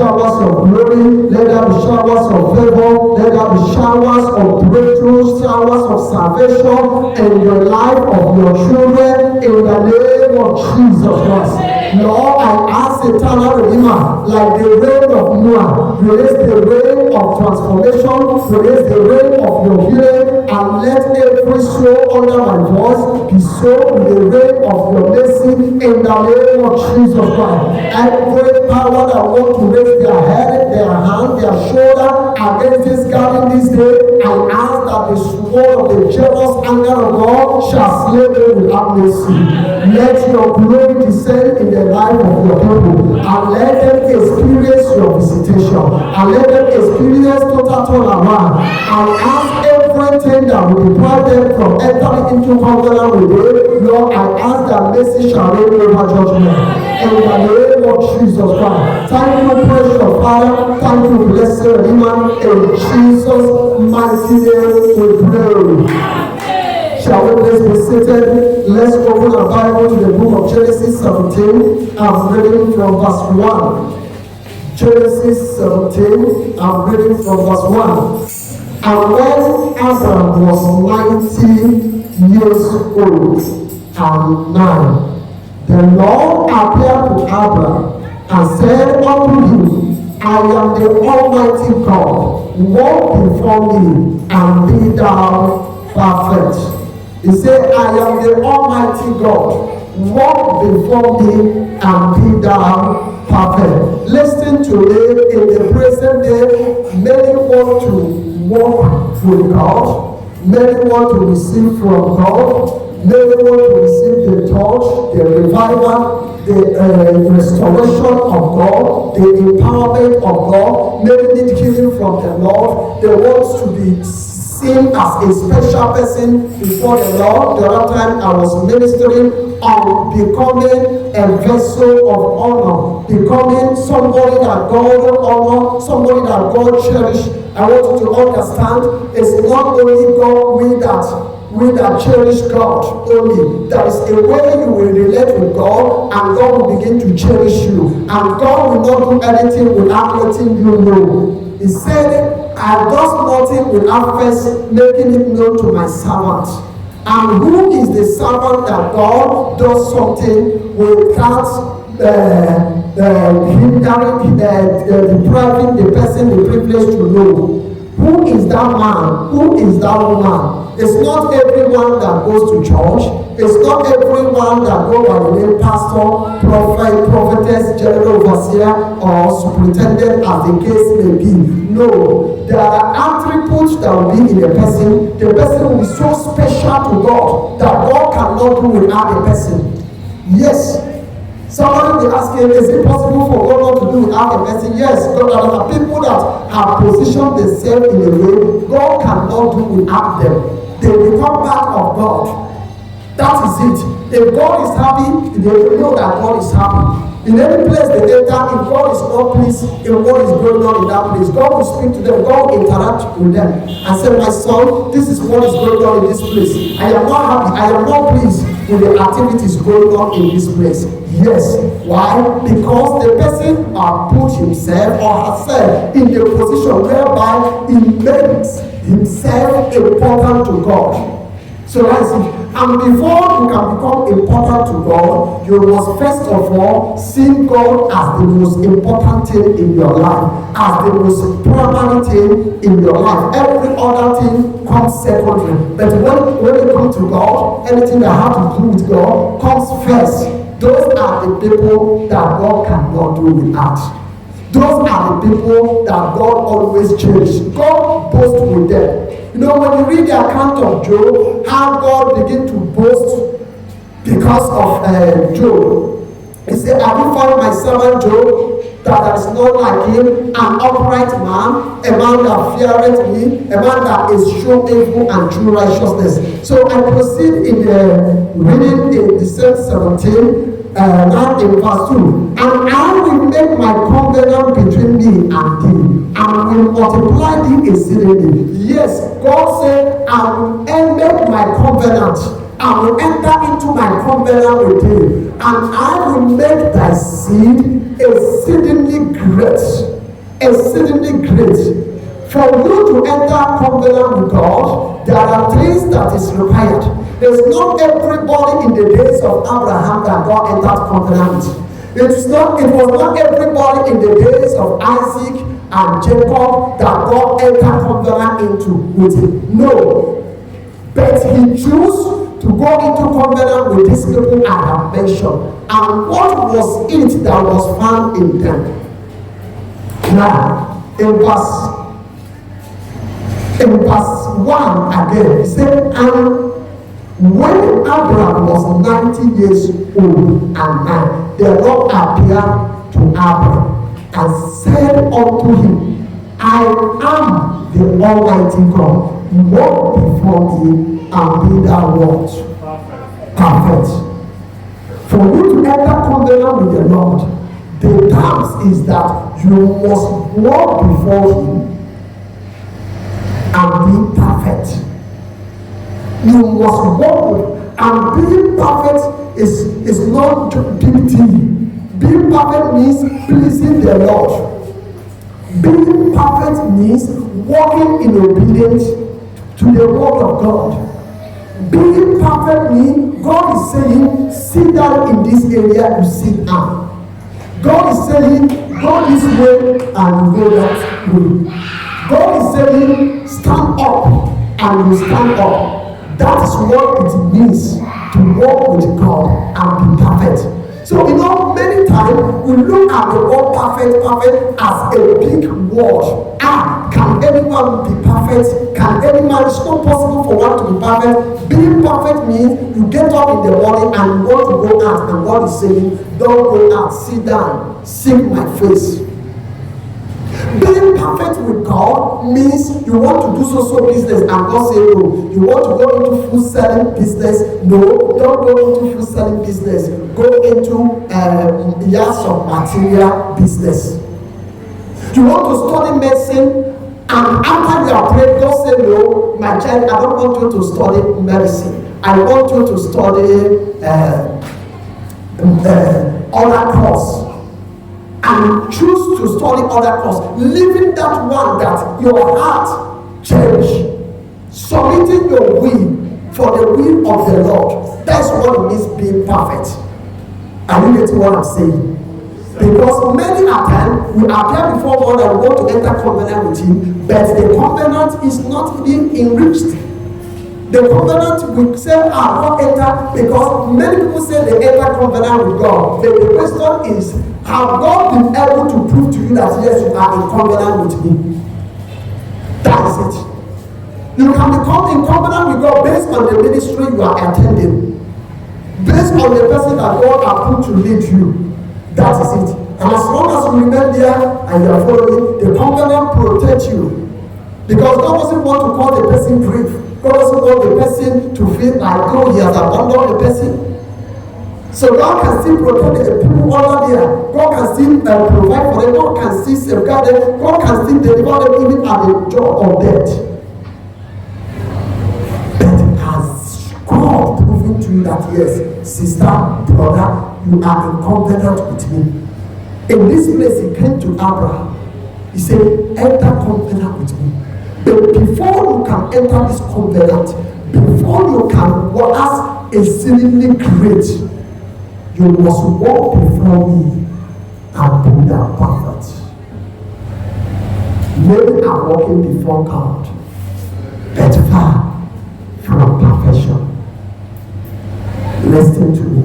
showers of glory. Let there be showers of favor. Let there be showers of breakthrough, showers of salvation in the life of your children in the name of Jesus Christ. Lord, I ask eternal Redeemer, like the rain of Noah, release the rain of transformation, release the rain of your healing, and let every soul under my voice be soaked with the rain of your mercy in the name of Jesus Christ. Every power that wants to raise their head, their hand, their shoulder against this garden this day, I ask that the sword of the jealous anger of God shall slay them without mercy. Let your glory descend in the life of your people, and let them experience your visitation, and let them experience total turnaround, and ask everything that will deprive them from entering into covenant with you. Lord, I ask that mercy shall reign over judgment in the name of Jesus Christ. Thank you, precious Father. Thank you, blessed Redeemer. In Jesus' mighty name we pray. Shall we please be seated? Let's open our Bible to the book of Genesis 17. I'm reading from verse 1. Genesis 17, I'm reading from verse 1. And when Abram was 90 years old and 9, the Lord appeared to Abram and said unto him, I am the Almighty God. Walk before me and be thou perfect. He said, I am the Almighty God. Walk before me and be thou perfect. Listen to me, in the present day, many want to walk with God. Many want to receive from God. Many want to receive the touch, the revival, the restoration of God, the empowerment of God. Many need healing from the Lord. They want to be seen as a special person before the Lord. The other time I was ministering on becoming a vessel of honor, becoming somebody that God honor, somebody that God cherish. I want you to understand, it's not only God we that cherish God only. There is a way you will relate with God, and God will begin to cherish you. And God will not do anything without letting you know. He said, I does nothing without first making it known to my servant. And who is the servant that God does something without depriving the person the privilege to know? Who is that man? Who is that woman? It's not everyone that goes to church. It's not everyone that goes by the name pastor, prophet, prophetess, general overseer, or superintendent, as the case may be. No, there are attributes that will be in a person. The person will be so special to God that God cannot do without the person. Yes. Somebody will ask him, is it possible for God not to do without a person? Yes, God, there are people that have positioned themselves in a way God cannot do without them. They become part of God. That is it. If God is happy, they know that God is happy. In any place they enter, if God is not pleased in what is going on in that place, God will speak to them, God will interact with them and say, my son, this is what is going on in this place. I am not happy, I am not pleased with the activities going on in this place. Yes. Why? Because the person put himself or herself in the position whereby he makes himself important to God. So that's it. And before you can become important to God, you must first of all see God as the most important thing in your life, as the most primary thing in your life. Every other thing comes secondary. But when you come to God, anything that has to do with God comes first. Those are the people that God cannot do without. Those are the people that God always cherishes. God boasts with them. You know, when you read the account of Job, how God began to boast because of Job. He said, have you found my servant Job, that there is not like him, an upright man, a man that feareth me, a man that is shown evil and true righteousness. So I proceed in the reading in the same 17. Now in verse 2, and I will make my covenant between me and thee, and will multiply thee exceedingly. Yes, God said, I will make my covenant. I will enter into my covenant with thee, and I will make thy seed exceedingly great. exceedingly great. For you to enter covenant with God, there are things that is required. There's not everybody in the days of Abraham that God entered covenant with. It was not everybody in the days of Isaac and Jacob that God entered covenant into with him. No. But he chose to go into covenant with these people I have mentioned. And what was it that was found in them? Now, in verse 1 again, he said, and when Abraham was 90 years old and 9, the Lord appeared to Abraham and said unto him, I am the Almighty God. Walk before me and be thou what? Perfect. For you to enter covenant with the Lord, the terms is that you must walk before him and be perfect. You must walk with, and being perfect is not big deal. Being perfect means pleasing the Lord. Being perfect means walking in obedience to the word of God. Being perfect means God is saying, sit down in this area, you sit down. God is saying, go this way and go that way. God is saying, stand up and you stand up. That is what it means to walk with God and be perfect. So, many times we look at the word perfect as a big word. Can anyone be perfect? Can any man? It's not possible for one to be perfect. Being perfect means you get up in the morning and you want to go out, and God is saying, don't go out, sit down, seek my face. Being perfect with God means you want to do so business and God say no. You want to go into food selling business? No, don't go into food selling business. Go into yards of material business. You want to study medicine and after you are prayed, God say no, my child, I don't want you to study medicine. I want you to study other course. And choose to study other course, leaving that one that your heart cherish, submitting your will for the will of the Lord. That's what it means being perfect. Are you getting what I'm saying? Because many a time we appear before God and want to enter covenant with him, but the covenant is not being enriched. The covenant we say not enter because many people say they enter covenant with God. But the question is, have God been able to prove to you that yes, you are in covenant with me? That is it. You can become in covenant with God based on the ministry you are attending, based on the person that God has put to lead you. That is it. And as long as you remain there and you are following, the covenant protects you. Because God doesn't want to call the person brave. God doesn't want the person to feel like, oh, he has abandoned the person. So God can still protect the people under there. God can still provide for them. God can still safeguard them. God can still deliver them even at the job of death. But has God proven to you that yes, sister, brother, you are in covenant with me? In this place, he came to Abraham. He said, enter covenant with me. But before you can enter this covenant, before you can ask exceedingly great, you must walk before me and be thou perfect. Many are walking before God, but far from perfection. Listen to me.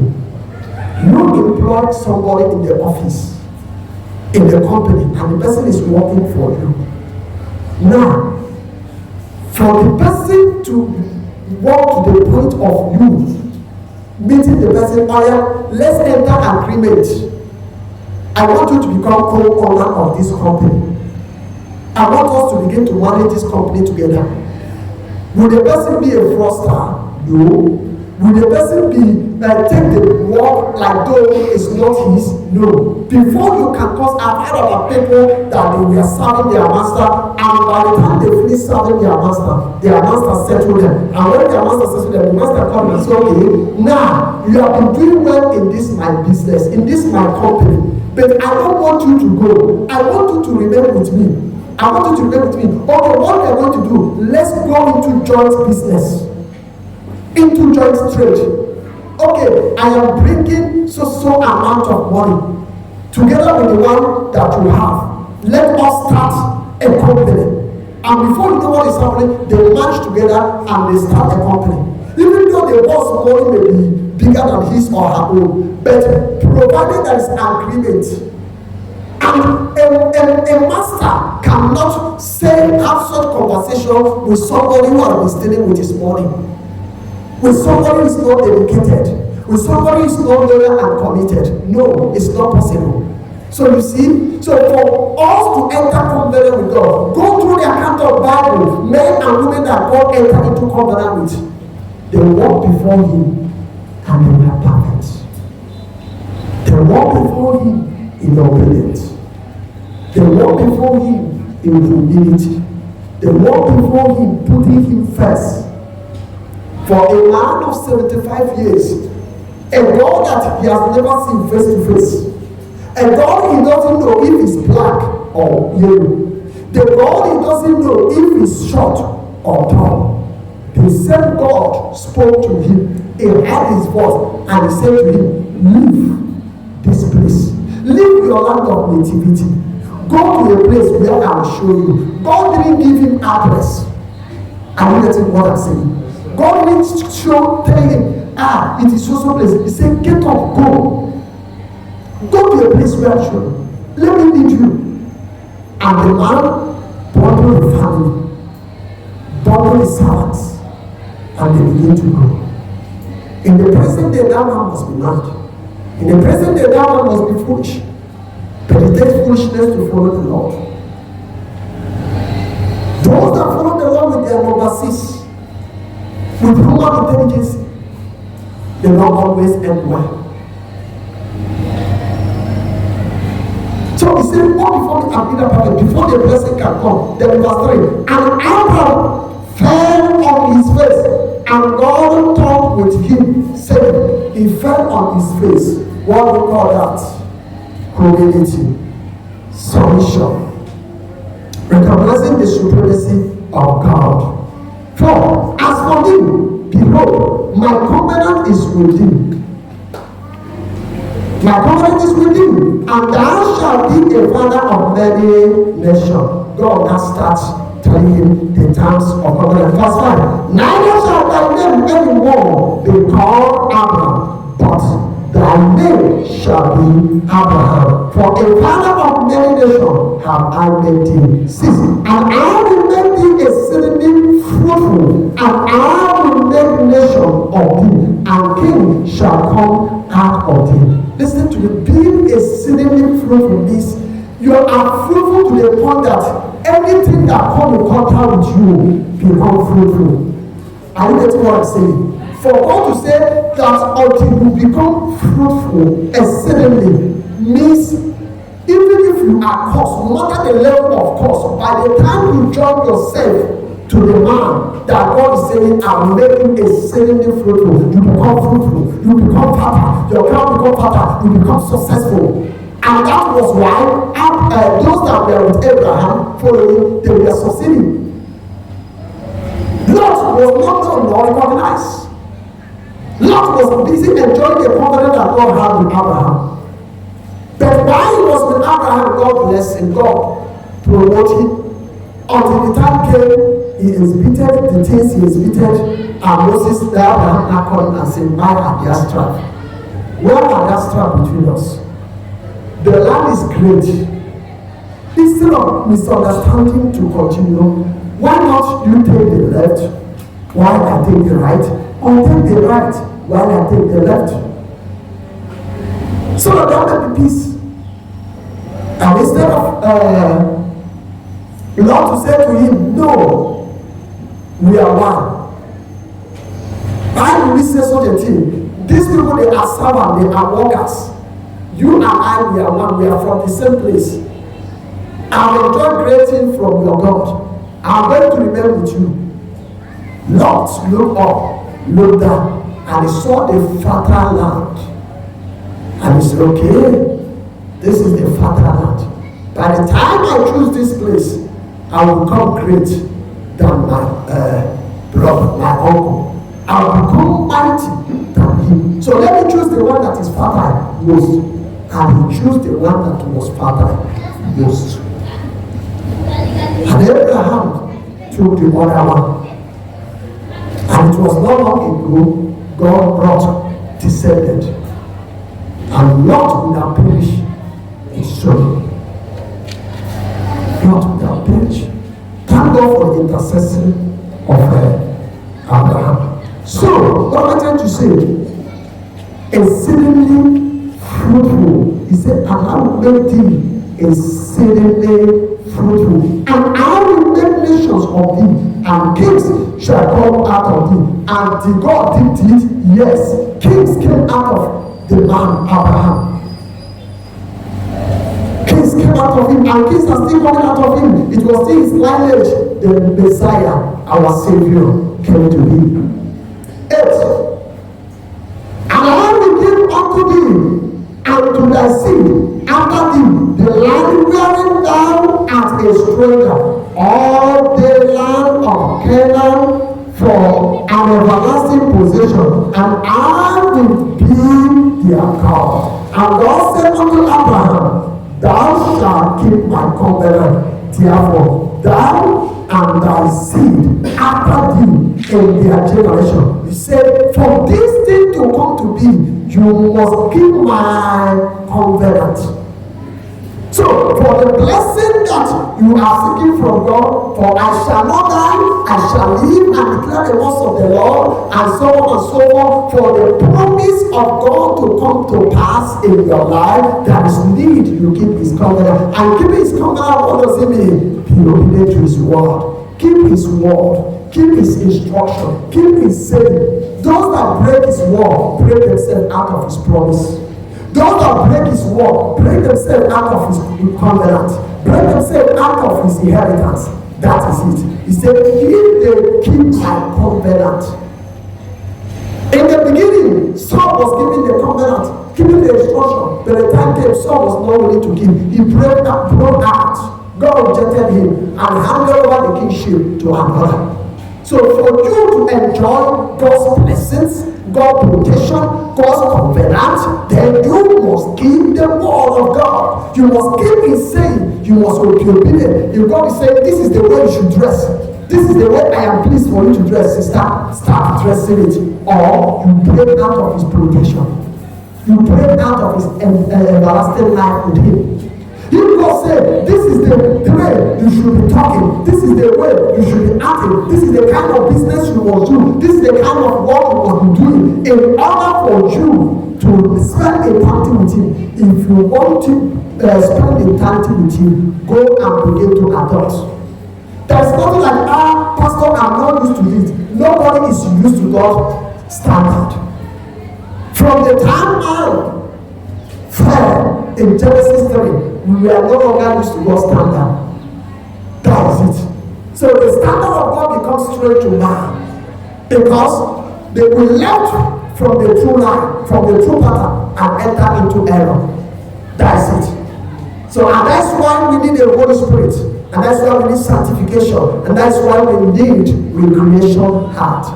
You employ somebody in the office, in the company, and the person is working for you. Now, for the person to walk to the point of you meeting the person, let's enter agreement. I want you to become co-owner of this company. I want us to begin to manage this company together. Will the person be a fraudster? No. Will the person be take the work like though it's not his? No. Before you can, cause I've heard about people that they were serving their master, and by the time they finish serving their master settled them. And when their master settled them, the master called and said, okay, now you have been doing well in this my business, in this my company, but I don't want you to go. I want you to remain with me. I want you to remain with me. Okay, what we are going to do, let's go into joint business, into joint trade. Okay, I am bringing so amount of money together with the one that you have. Let us start a company. And before you know what is happening, they merge together and they start a company. Even though the boss money may be bigger than his or her own, but provided there is agreement. And a master cannot have such conversation with somebody who has been stealing with his money, with somebody who is not dedicated, with somebody who is not loyal and committed. No, it's not possible. So you see, so for us to enter covenant with God, go through the account of Bible, men and women that God entered into covenant with, they walk before Him and they were perfect. They walk before Him in obedience. They walk before Him in humility. They walk before Him putting Him first. For a man of 75 years, a God that he has never seen face to face, a God he doesn't know if he's black or yellow, the God he doesn't know if he's short or tall. The same God spoke to him, he heard his voice, and he said to him, leave this place, leave your land of nativity, go to a place where I will show you. God didn't give him address. Are you getting what I'm saying? God didn't tell him, it is so place. He said, get up, go. Go to a place where I show you. Let me lead you. And the man bundled the family, bundled the servants, and they began to go. In the present day, that man must be mad. In the present day, that man must be foolish. But it takes foolishness to follow the Lord. Those that follow the Lord with their number 6, with human intelligence, they don't always end well. So he said, walk before me and be the perfect, before the blessing can come. Then verse 3, and Abraham fell on his face, and God talked with him, saying, he fell on his face. What do we call that? Humility, submission, recognizing the supremacy of God. For as for thee, behold, my covenant is with thee. My covenant is with thee, and thou shalt be a father of many nations. God now starts telling him the terms of covenant. Verse 5. Neither shall thy name anymore be called Abraham, but thy name shall be Abraham. For a father of many nations have I made thee. 6. And I will make thee exceedingly fruitful, and I will make nation of thee, and king shall come out of thee. Listen to me. Being exceedingly fruitful means you are fruitful to the point that everything that comes in contact with you becomes fruitful. Are you getting what I'm saying? For God to say that until you become fruitful exceedingly means even if you are cursed, no matter the level of curse, by the time you join yourself to the man that God is saying, I will make you exceedingly fruitful, you become fruitful, you become fatter, your child become fatter, you become successful. And that was why those that were with Abraham following, they were succeeding. Lot was not known nor recognized. Lot was busy enjoying the covenant that God had with Abraham. But while he was with Abraham, God blessed him, God promoted him. Until the time came, he exhibited the things he exhibited, and Moses, Abraham now called and said, why are there strife? Where are there strife between us? The land is great. Instead of misunderstanding to continue, why not you take the left while I take the right, or take the right while I take the left? So that there may be peace. And instead of Lord to say to him, no, we are one. Why do we say such a thing? These people, they are servants, they are workers. You and I, we are one. We are from the same place. I will enjoy great things from your God. I'm going to remain with you. Lot looked up, looked down, and he saw the fertile land. And he said, okay, this is the fertile land. By the time I choose this place, I will become great than my brother, my uncle. I will become mighty than him. So let me choose the one that is fertile most. And he chose the one that was fertile most. And Abraham took the other one. And it was not long ago God brought descendant. And Lot would have perished in sorrow. Lot would have perished. Thank God for the intercession of Abraham. So, what I'm trying to say, exceedingly fruitful. He said, and I will make thee exceedingly fruitful. And I will make nations of thee, and kings shall come out of thee. And the God did it, yes. Kings came out of the man Abraham. Kings came out of him, and kings are still coming out of him. It was still his lineage. The Messiah, our Savior, came to him. 8. And I will give unto thee and to thy seed after thee the land wherein thou art a stranger, all the land of Canaan for an everlasting possession, and I will be their God. And God said unto Abraham, thou shalt keep my covenant, therefore thou and thy seed after thee in their generation. He said, for this thing to come to be, you must keep my covenant. So, for the blessing that you are seeking from God, for I shall not die, I shall live and declare the words of the Lord, and so on and so forth, for the promise of God to come to pass in your life, there is need you keep his covenant. And keeping his covenant, what does it mean? Be obedient to his word. Keep his word. Keep his instruction. Keep his saying. Those that break his word, break themselves out of his promise. Those that break his word, break themselves out of his covenant, break themselves out of his inheritance. That is it. He said, if they keep my covenant. In the beginning, Saul was giving the covenant, giving the instruction. But the time came, Saul was not willing to give. He broke out. God rejected him and handed over the kingship to another. So for you to enjoy God's blessings, God's protection, God's covenant, then you must keep the word of God. You must keep his saying. You must be obedient. If God is saying, this is the way you should dress, this is the way I am pleased for you to dress, sister, start dressing it. Or you break out of his protection. You break out of his everlasting life with him. If God said, this is the way you should be talking, this is the way you should be acting, this is the kind of business you must do, this is the kind of work you must be doing, in order for you to spend eternity with him. If you want to spend eternity with him, go and begin to adopt. There's nothing like, Pastor, I'm not used to this. Nobody is used to God's standard. From the time I fell in Genesis 3, we are no longer used to God's standard. That is it. So the standard of God becomes strange to man, because they will left from the true line, from the true pattern, and enter into error. That is it. So, and that's why we need the Holy Spirit, and that's why we need sanctification, and that's why we need recreation heart.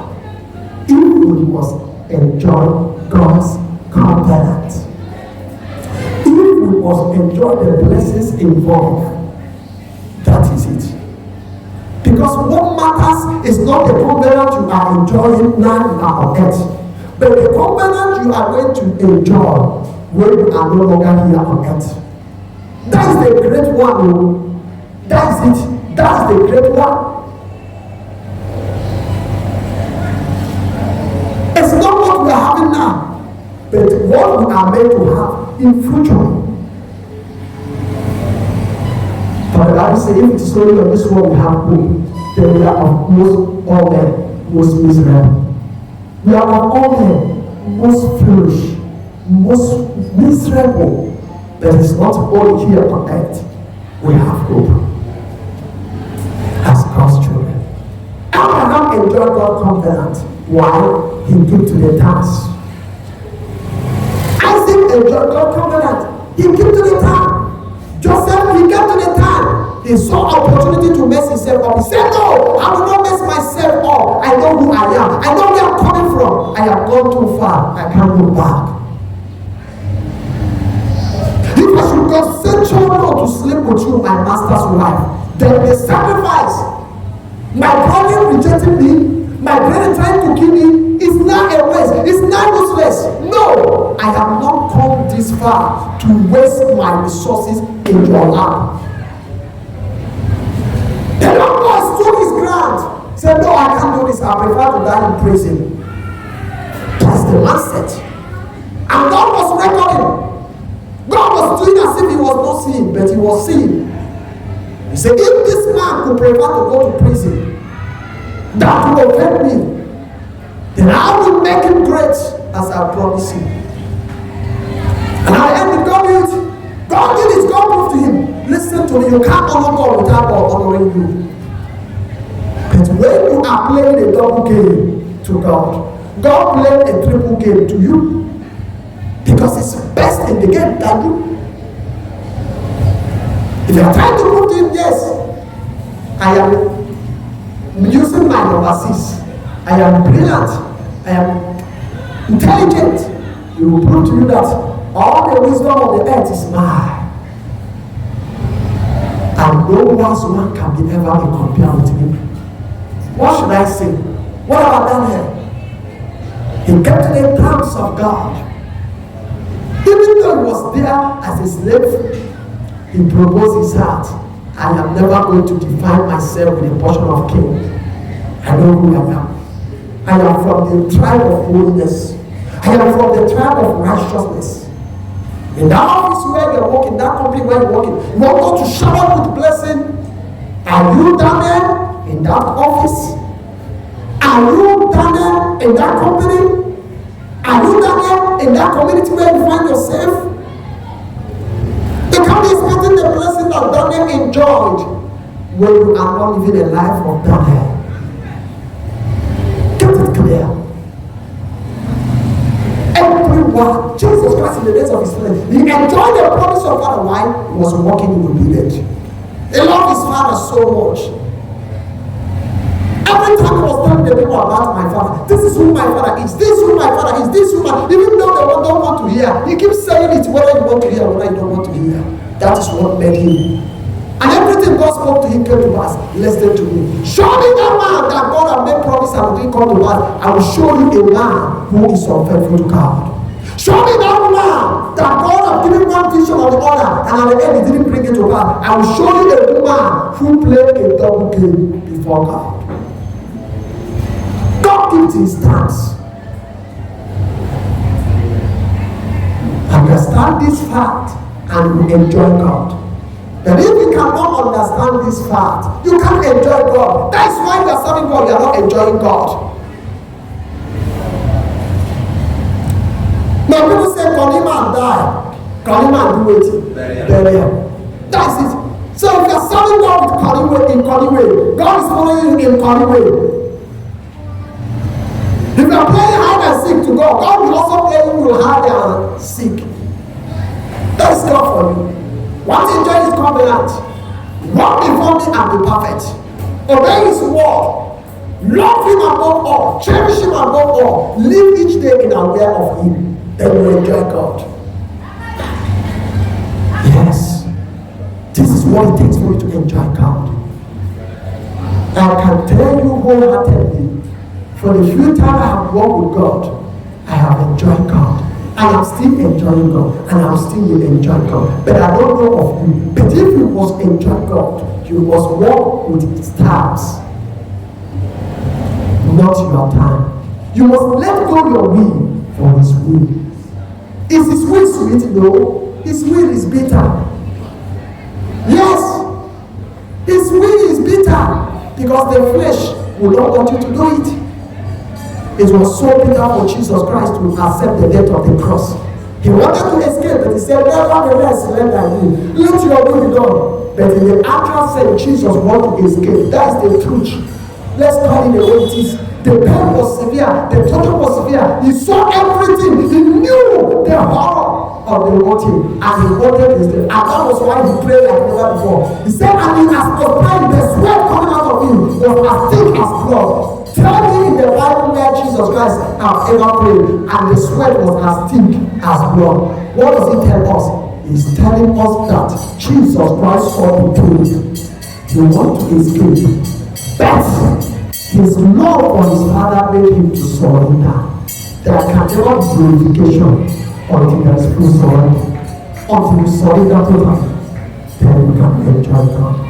If we must enjoy God's covenant, we must enjoy the blessings involved. That is it. Because what matters is not the covenant you are enjoying now on earth, but the covenant you are going to enjoy when you are no longer here on earth. That is the great one. That is it. That is the great one. It's not what we are having now, but what we are meant to have in future. But the Bible says, if it is only on this world we have hope, then we are of all men most miserable. We are of all men most foolish, most miserable. But it's not only here on earth we have hope as God's children. Abraham enjoyed God's covenant while he came to the task. Isaac enjoyed God's covenant. He came to the town. Joseph, he came to He saw opportunity to mess himself up. He said, no, I will not mess myself up. I know who I am. I know where I'm coming from. I have gone too far. I can't go back. If I should consent not to sleep with you, my master's wife, then the sacrifice, my brother rejecting me, my brother trying to kill me, is not a waste. It's not useless. No, I have not come this far to waste my resources in your lap. The young boy stood his ground. He said, no, I can't do this. I prefer to die in prison. That's the mindset. And God was recording. God was doing as if he was not seeing, but he was seeing. He said, if this man could prefer to go to prison, that will offend me, then I will make him great as I promised him. And I end with God did it. God did it. God proved to him, listen to me, you can't honor God without God honoring you. But when you are playing a double game to God, God played a triple game to you. Because it's best in the game than you. If you are trying to prove to him, yes, I am using my number 6. I am brilliant. I am intelligent. He will prove to you that all the wisdom of the earth is mine. And no one's one can be ever be compared with him. What should I say? What have I done here? He kept the terms of God. Even though he was there as a slave, he proposed his heart. I am never going to define myself with a portion of king. I know who I am. I am from the tribe of holiness. I am from the tribe of righteousness. In that office where you're working, that company where you're working, you want God to shower with blessing. Are you down there in that office? Are you down there in that company? Are you down there in that community where you find yourself? You can't be expecting the blessing that Daniel enjoyed when you are not living a life of Daniel. Get it clear. Everyone, Jesus Christ in the days of his life, he enjoyed the promise of Father. Why? He was walking in obedience. He loved his Father so much. Every time he was telling the people about my Father, this is who my Father is, this is who my Father is, this is who my... Even though they don't want to hear, he keeps saying it whether you want to hear or whether you don't want to hear. That is what made him. And everything God spoke to him came to pass. Listen to me. Show me that man that God had made promise and didn't come to pass. I will show you a man who is unfaithful to God. Show me that man that God has given one vision of the other and at the end he didn't bring it to pass. I will show you a woman who played a double game before God. God gives his stance. Understand this fact and you enjoy God. But if you cannot understand this fact, you can't enjoy God. That's why you are serving God, you are not enjoying God. Now people say, can him and die? Can him and do it? Burial. That's it. So if you are serving God with Connie way, God is following you in Connie way. If you are playing hide and seek to God, God will also play you hide and seek. That is God for you. Once you enjoy his covenant, walk before me and be perfect. Obey his word. Love him above all. Cherish him above all. Live each day in aware of him. Then you enjoy God. Yes. This is what it takes for you to enjoy God. I can tell you wholeheartedly, for the few times I have walked with God, I have enjoyed God. I am still enjoying God, and I am still will enjoy God. But I don't know of you. But if you must enjoy God, you must walk with his stars, not your time. You must let go your will for his will. Is his will sweet? No. His will is bitter. Yes. His will is bitter because the flesh will not want you to do it. It was so bitter for Jesus Christ to accept the death of the cross. He wanted to escape, but he said, nevertheless, let thy will. Let your will be done. But in the actual sense, Jesus wanted to escape. That is the truth. Let's call it the way it is. The pain was severe. The torture was severe. He saw everything. He knew the horror. on the mountain, and he wanted his death. And that was why he prayed like never before. He said, and he has proclaimed the sweat coming out of him was as thick as blood. Tell me in the Bible where Jesus Christ have ever prayed, and the sweat was as thick as blood. What does he tell us? He's telling us that Jesus Christ ought to pray. He wants to escape. But his love for his Father made him to surrender. There can never be glorification until there is full surrender. Until you surrender totally, then you can enjoy God.